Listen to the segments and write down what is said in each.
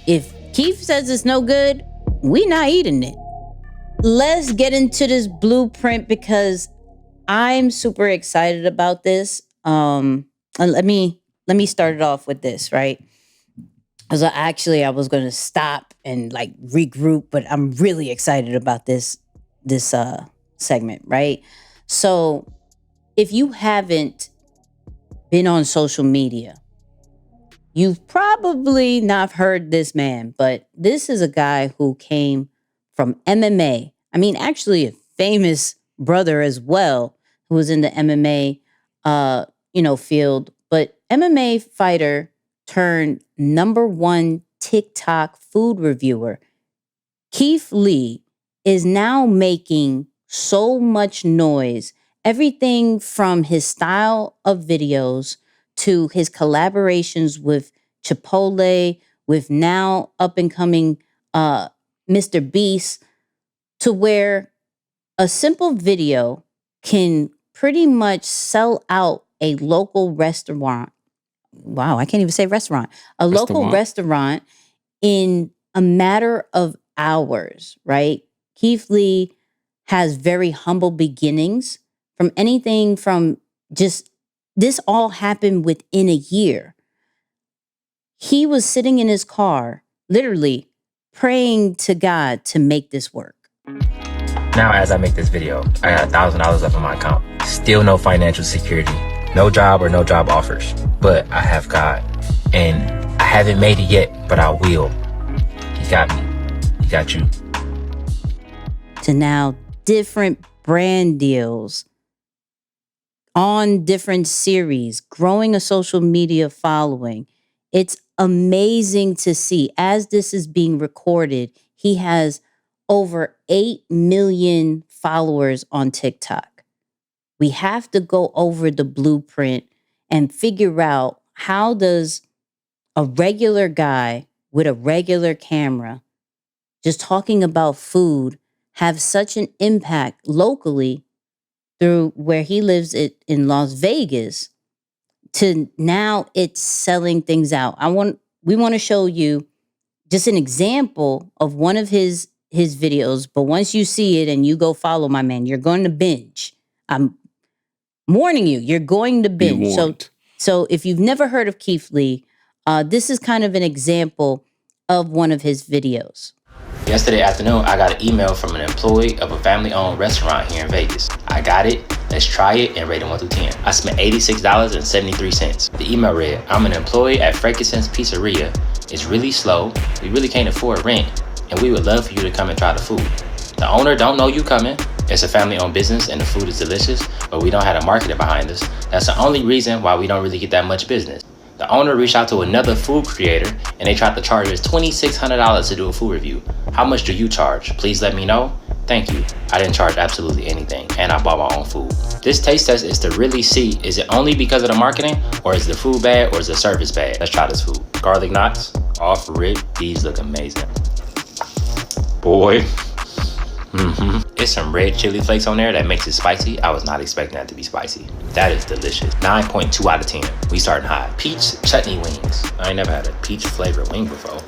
If Keith says it's no good, we not eating it. Let's get into this blueprint because I'm super excited about this. And let me start it off with this, right? So actually I was gonna stop and like regroup, but I'm really excited about this segment, right? So if you haven't been on social media, you've probably not heard this man, but this is a guy who came from MMA. I mean, actually a famous brother as well, who was in the MMA field, but MMA fighter turned #1 TikTok food reviewer. Keith Lee is now making so much noise. Everything from his style of videos to his collaborations with Chipotle, with now up and coming MrBeast, to where a simple video can pretty much sell out a local restaurant. Wow, I can't even say restaurant. A local restaurant in a matter of hours, right? Keith Lee has very humble beginnings from anything from just this all happened within a year. He was sitting in his car, literally praying to God to make this work. Now, as I make this video, I got $1,000 up in my account. Still no financial security. No job or no job offers. But I have God. And I haven't made it yet, but I will. He got me. He got you. To now different brand deals on different series, growing a social media following. It's amazing to see. As this is being recorded, he has over 8 million followers on TikTok. We have to go over the blueprint and figure out how does a regular guy with a regular camera just talking about food have such an impact locally through where he lives in Las Vegas to now it's selling things out. We want to show you just an example of one of his videos, but once you see it and you go follow my man, you're going to binge. I'm warning you, you're going to binge. So if you've never heard of Keith Lee, this is kind of an example of one of his videos. Yesterday afternoon, I got an email from an employee of a family-owned restaurant here in Vegas. I got it, let's try it, and rate it 1 through 10. I spent $86.73. The email read, I'm an employee at Frankincense Pizzeria. It's really slow, we really can't afford rent, and we would love for you to come and try the food. The owner don't know you coming. It's a family-owned business and the food is delicious, but we don't have to market it behind us. That's the only reason why we don't really get that much business. The owner reached out to another food creator and they tried to charge us $2,600 to do a food review. How much do you charge? Please let me know. Thank you. I didn't charge absolutely anything and I bought my own food. This taste test is to really see, is it only because of the marketing or is the food bad or is the service bad? Let's try this food. Garlic knots, off rib. These look amazing. Boy. It's some red chili flakes on there that makes it spicy. I was not expecting that to be spicy. That is delicious. 9.2 out of 10. We starting high. Peach chutney wings. I ain't never had a peach flavored wing before.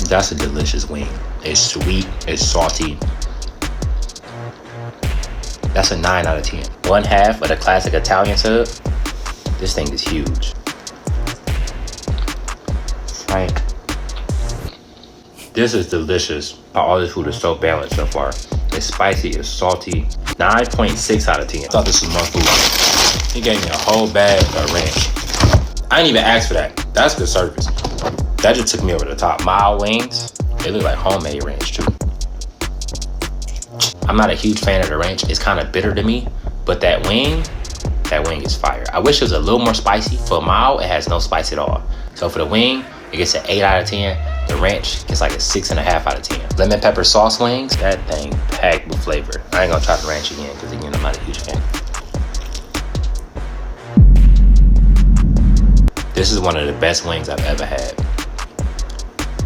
That's a delicious wing. It's sweet, it's salty. That's a 9 out of 10. 1/2 of the classic Italian sub. This thing is huge. Frank. This is delicious. All this food is so balanced so far. It's spicy, it's salty. 9.6 out of 10. I thought this was more food. He gave me a whole bag of ranch. I didn't even ask for that. That's good service. That just took me over the top. Mild wings, they look like homemade ranch too. I'm not a huge fan of the ranch. It's kind of bitter to me, but that wing is fire. I wish it was a little more spicy. For mild, it has no spice at all. So for the wing, it gets an 8 out of 10. The ranch gets like a 6.5 out of 10. Lemon pepper sauce wings, that thing packed with flavor. I ain't gonna try the ranch again because again, I'm not a huge fan. This is one of the best wings I've ever had.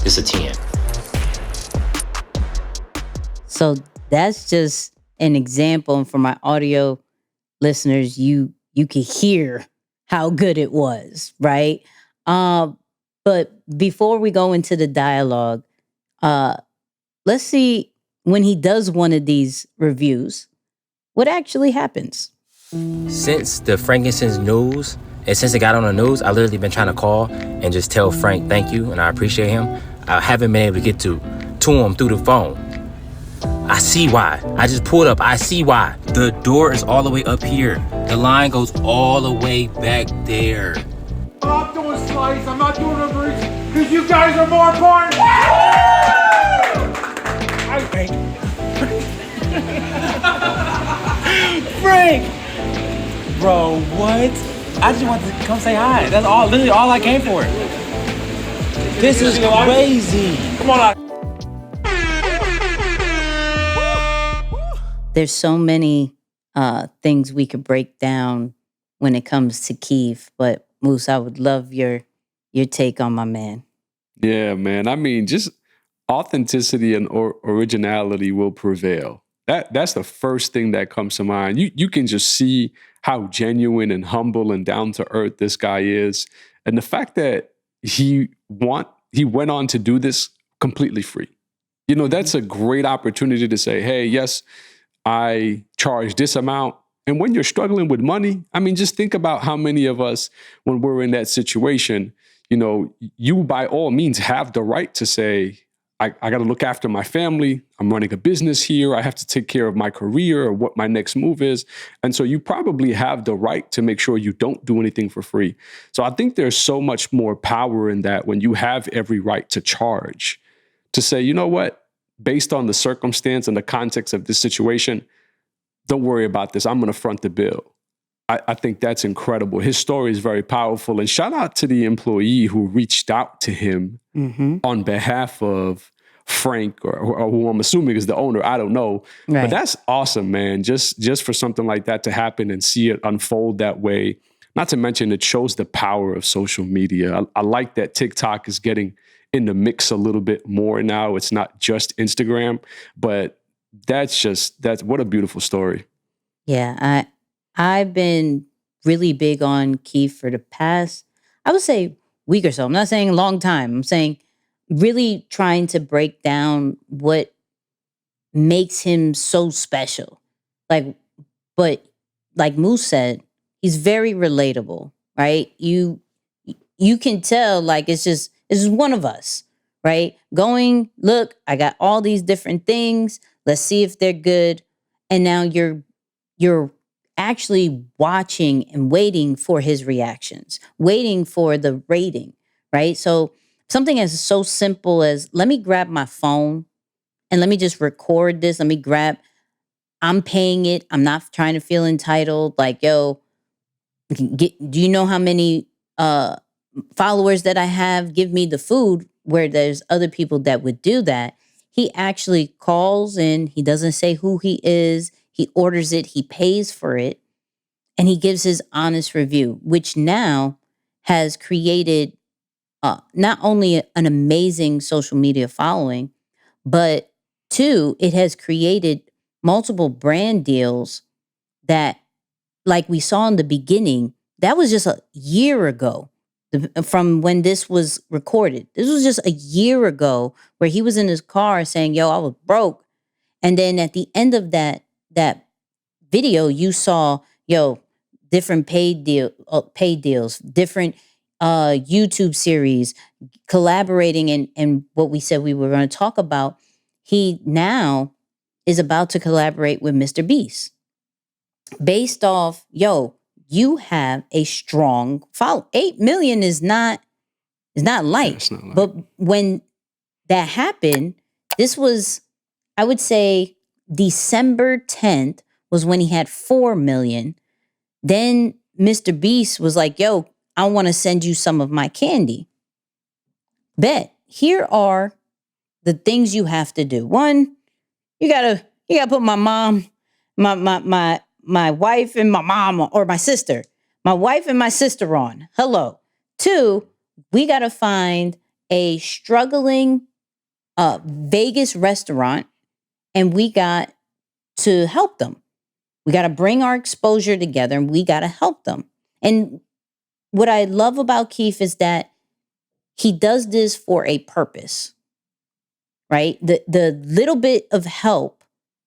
It's a 10. So that's just an example. And for my audio listeners, you can hear how good it was, right? But before we go into the dialogue, let's see when he does one of these reviews, what actually happens. Since the frankincense news, and since it got on the news, I literally been trying to call and just tell Frank thank you and I appreciate him. I haven't been able to get to him through the phone. I see why. I just pulled up. I see why. The door is all the way up here. The line goes all the way back there. I'm not doing slice. I'm not doing Uber Eats because you guys are more important. I think. Frank! Bro, what? I just wanted to come say hi. That's all, literally all I came for. This is crazy. Come on out. There's so many things we could break down when it comes to Keith, but Moose, I would love your take on my man. Yeah, man. I mean, just authenticity and originality will prevail. That's the first thing that comes to mind. You can just see how genuine and humble and down to earth this guy is, and the fact that he went on to do this completely free. You know, that's a great opportunity to say, hey, yes, I charge this amount. And when you're struggling with money, I mean, just think about how many of us, when we're in that situation, you know, you by all means have the right to say, I got to look after my family. I'm running a business here. I have to take care of my career or what my next move is. And so you probably have the right to make sure you don't do anything for free. So I think there's so much more power in that when you have every right to charge, to say, you know what, based on the circumstance and the context of this situation, don't worry about this. I'm going to front the bill. I think that's incredible. His story is very powerful. And shout out to the employee who reached out to him on behalf of Frank, or who I'm assuming is the owner. I don't know. Right. But that's awesome, man. Just for something like that to happen and see it unfold that way. Not to mention, it shows the power of social media. I like that TikTok is getting in the mix a little bit more now. It's not just Instagram, but that's what a beautiful story. Yeah, I've been really big on Keith for the past, I would say, week or so. I'm not saying a long time. I'm saying really trying to break down what makes him so special. But like Moose said, he's very relatable, right? You can tell like it's just one of us, right? Going, look, I got all these different things. Let's see if they're good. And now you're actually watching and waiting for his reactions, waiting for the rating, right? So something as so simple as, let me grab my phone and let me just record this. I'm paying it. I'm not trying to feel entitled. Like, yo, do you know how many followers that I have? Give me the food, where there's other people that would do that. He actually calls in. He doesn't say who he is. He orders it, he pays for it, and he gives his honest review, which now has created not only an amazing social media following, but two, it has created multiple brand deals that, like we saw in the beginning, that was just a year ago from when this was recorded. This was just a year ago where he was in his car saying, yo, I was broke. And then at the end of that video, you saw, different paid deals, different YouTube series, collaborating in what we said we were going to talk about. He now is about to collaborate with MrBeast. Based off, you have a strong follow. 8 million is not light. It's not light. But when that happened, this was, I would say, December 10th was when he had 4 million. Then MrBeast was like, yo, I want to send you some of my candy. Bet. Here are the things you have to do. One, you gotta put my mom, my wife and my mom, or my sister. My wife and my sister on. Hello. Two, we gotta find a struggling Vegas restaurant, and we got to help them. We got to bring our exposure together, and we got to help them. And what I love about Keith is that he does this for a purpose, right? The little bit of help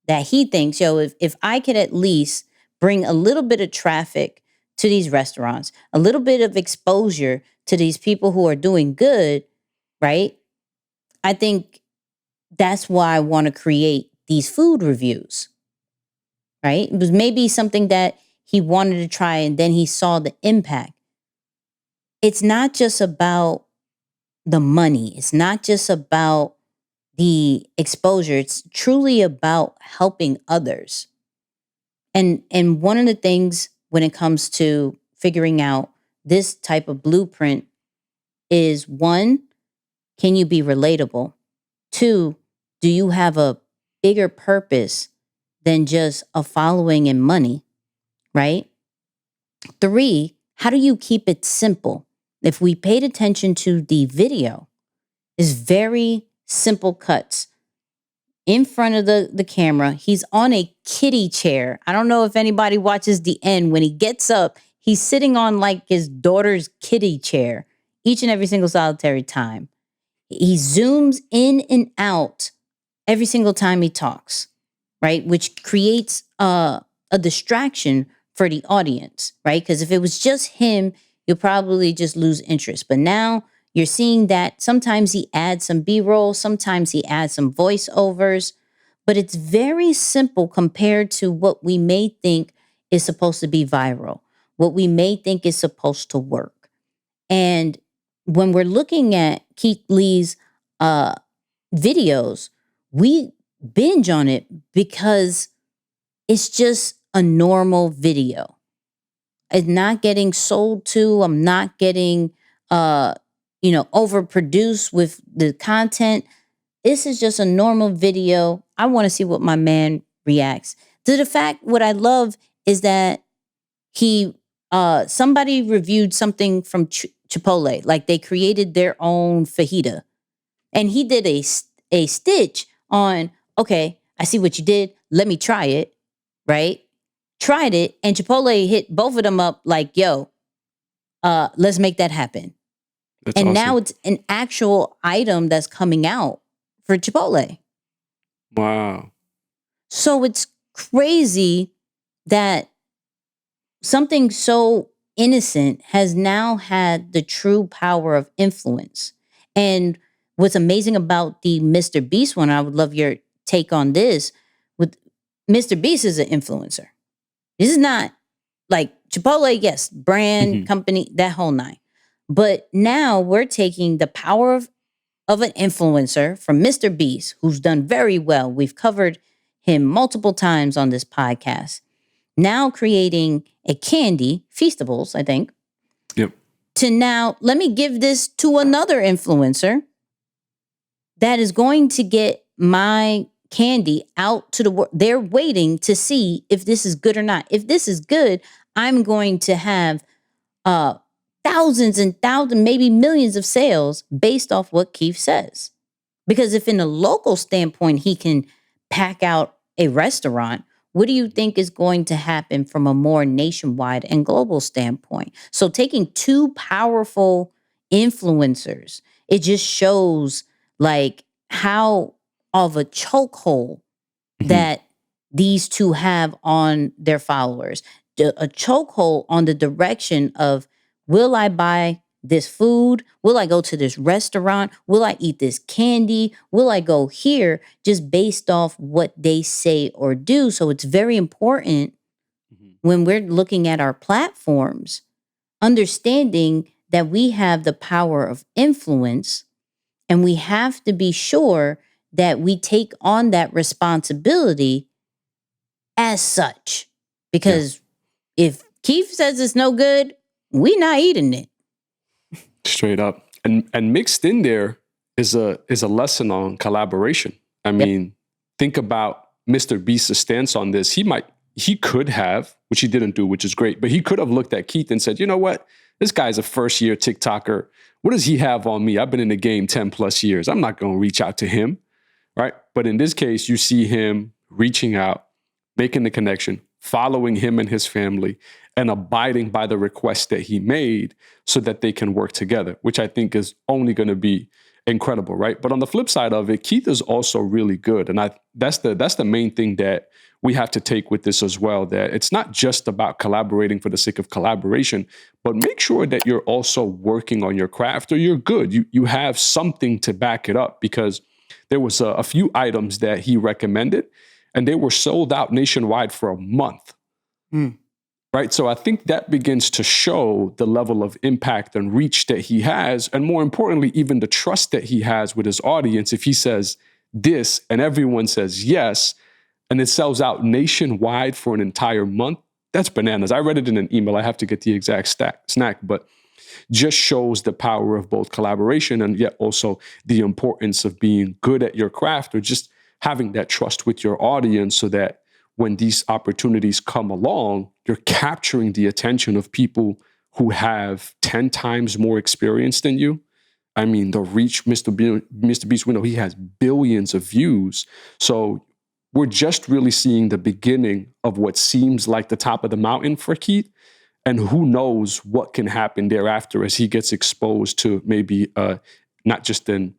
that he thinks, if I could at least bring a little bit of traffic to these restaurants, a little bit of exposure to these people who are doing good, right? I think that's why I want to create these food reviews, right? It was maybe something that he wanted to try and then he saw the impact. It's not just about the money. It's not just about the exposure. It's truly about helping others. And one of the things when it comes to figuring out this type of blueprint is, one, can you be relatable? Two, do you have a bigger purpose than just a following and money, right? Three, how do you keep it simple? If we paid attention to the video, it's very simple cuts in front of the camera. He's on a kiddie chair. I don't know if anybody watches the end. When he gets up, he's sitting on like his daughter's kiddie chair each and every single solitary time. He zooms in and out every single time he talks, right? Which creates a distraction for the audience, right? Because if it was just him, you'll probably just lose interest. But now you're seeing that sometimes he adds some B-roll, sometimes he adds some voiceovers, but it's very simple compared to what we may think is supposed to be viral, what we may think is supposed to work. And when we're looking at Keith Lee's videos, we binge on it because it's just a normal video. It's not getting sold to. I'm not getting, overproduced with the content. This is just a normal video. I want to see what my man reacts to. The fact, what I love is that somebody reviewed something from Chipotle, like they created their own fajita, and he did a stitch on, okay, I see what you did. Let me try it, right? Tried it, and Chipotle hit both of them up like, yo, let's make that happen. That's and awesome. Now it's an actual item that's coming out for Chipotle. Wow. So it's crazy that something so innocent has now had the true power of influence. And what's amazing about the MrBeast one, I would love your take on this. With MrBeast is an influencer. This is not like Chipotle, yes, brand, company, that whole nine. But now we're taking the power of an influencer from MrBeast, who's done very well. We've covered him multiple times on this podcast. Now creating a candy, Feastables, I think. Yep. To now, let me give this to another influencer that is going to get my candy out to the world. They're waiting to see if this is good or not. If this is good, I'm going to have thousands and thousands, maybe millions of sales based off what Keith says. Because if in a local standpoint, he can pack out a restaurant, what do you think is going to happen from a more nationwide and global standpoint? So taking two powerful influencers, it just shows like how of a chokehold that these two have on their followers. A chokehold on the direction of, will I buy this food? Will I go to this restaurant? Will I eat this candy? Will I go here? Just based off what they say or do. So it's very important when we're looking at our platforms, understanding that we have the power of influence, and we have to be sure that we take on that responsibility as such. Because if Keith says it's no good, we not eating it. Straight up. And mixed in there is a lesson on collaboration. I mean, think about MrBeast's stance on this. He could have, which he didn't do, which is great, but he could have looked at Keith and said, you know what? This guy's a first-year TikToker. What does he have on me? I've been in the game 10 plus years. I'm not going to reach out to him, right? But in this case, you see him reaching out, making the connection, following him and his family, and abiding by the request that he made so that they can work together, which I think is only going to be incredible, right? But on the flip side of it, Keith is also really good. And that's the main thing that we have to take with this as well, that it's not just about collaborating for the sake of collaboration, but make sure that you're also working on your craft or you're good. You have something to back it up, because there was a few items that he recommended and they were sold out nationwide for a month. Right? So I think that begins to show the level of impact and reach that he has, and more importantly, even the trust that he has with his audience. If he says this and everyone says yes, and it sells out nationwide for an entire month, that's bananas. I read it in an email. I have to get the exact snack, but just shows the power of both collaboration and yet also the importance of being good at your craft, or just having that trust with your audience, so that when these opportunities come along, you're capturing the attention of people who have 10 times more experience than you. I mean, the reach, Mr. Beast, we know he has billions of views. So we're just really seeing the beginning of what seems like the top of the mountain for Keith. And who knows what can happen thereafter as he gets exposed to maybe not just a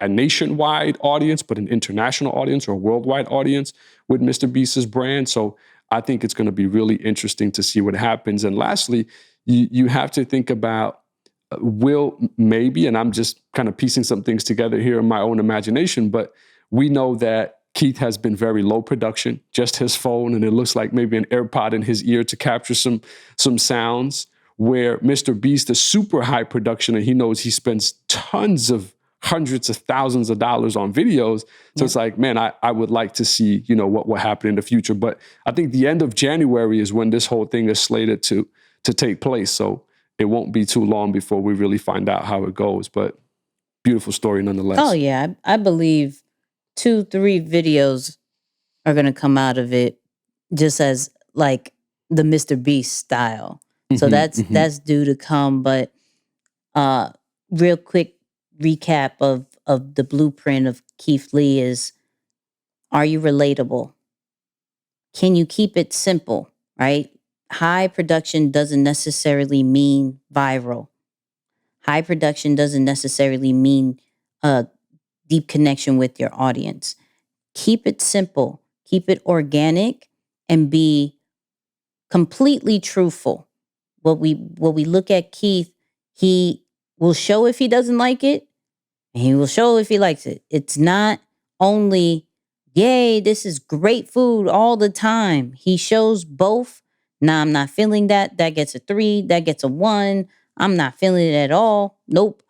nationwide audience, but an international audience or a worldwide audience with Mr. Beast's brand. So I think it's going to be really interesting to see what happens. And lastly, you have to think about will maybe, and I'm just kind of piecing some things together here in my own imagination, but we know that Keith has been very low production, just his phone, and it looks like maybe an AirPod in his ear to capture some sounds, where Mr. Beast is super high production, and he knows he spends tons of hundreds of thousands of dollars on videos. So it's like, man, I would like to see, what will happen in the future. But I think the end of January is when this whole thing is slated to take place. So it won't be too long before we really find out how it goes. But beautiful story nonetheless. Oh, yeah. I believe 2-3 videos are going to come out of it, just as like the Mr. Beast style. So that's due to come. But real quick recap of the blueprint of Keith Lee is, are you relatable? Can you keep it simple, right? High production doesn't necessarily mean viral. High production doesn't necessarily mean a deep connection with your audience. Keep it simple, keep it organic, and be completely truthful. What we look at Keith, he will show if he doesn't like it, and he will show if he likes it. It's not only, yay, this is great food all the time. He shows both. Nah, I'm not feeling that. That gets a 3. That gets a 1. I'm not feeling it at all. Nope.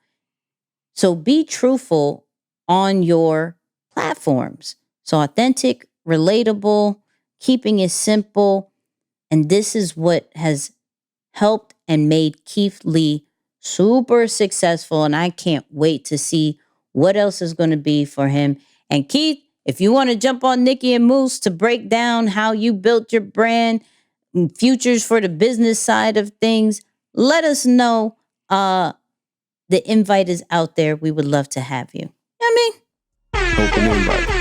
So be truthful on your platforms. So authentic, relatable, keeping it simple. And this is what has helped and made Keith Lee super successful. And I can't wait to see what else is going to be for him. And Keith, if you want to jump on Nicky and Moose to break down how you built your brand, futures for the business side of things, let us know. The invite is out there. We would love to have you. You know what I mean? Open invite.